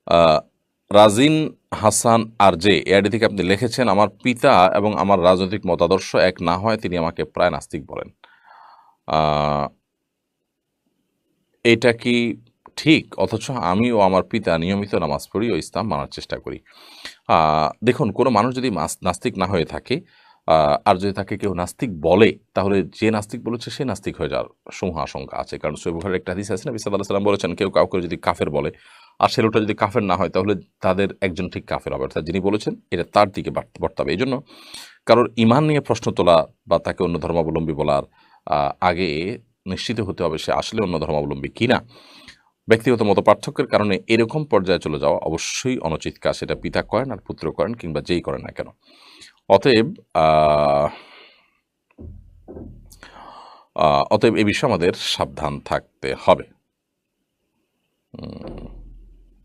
আহ, রাজিন হাসান আর J AID থেকে আপনি লিখেছেন, আমার পিতা এবং আমার রাজনৈতিক মতাদর্শ এক না হয় তিনি আমাকে প্রায় নাস্তিক বলেন। আহ, এটা কি ঠিক? অথচ আমি ও আমার পিতা নিয়মিত নামাজ পড়ি ও ইসলাম মানার চেষ্টা করি। দেখুন, কোনো মানুষ যদি নাস্তিক না হয়ে থাকে, আর যদি তাকে কেউ নাস্তিক বলে, তাহলে যে নাস্তিক বলেছে সে নাস্তিক হয়ে যাওয়ার সমূহ আশঙ্কা আছে। কারণ সহিহ বুখারীর একটা হাদিস আছে, নবী সাল্লাল্লাহু আলাইহি ওয়াসাল্লাম বলেছেন, কেউ কাউকে যদি কাফের বলে আর সে লোকটা যদি কাফের না হয়, তাহলে তাদের একজন ঠিক কাফের হবে, অর্থাৎ যিনি বলেছেন এটা তার দিকে বর্তাবে। এই জন্য কারোর ঈমান নিয়ে প্রশ্ন তোলা বা তাকে অন্য ধর্মাবলম্বী বলার আগে নিশ্চিত হতে হবে সে আসলে অন্য ধর্মাবলম্বী কিনা। ব্যক্তিগত মতপার্থক্যের কারণে এরকম পর্যায়ে চলে যাওয়া অবশ্যই অনুচিত কাজ, সেটা পিতা করেন আর পুত্র করেন কিংবা যেই করেন না কেন। অতএব অতএব এ বিষয়ে আমাদের সাবধান থাকতে হবে।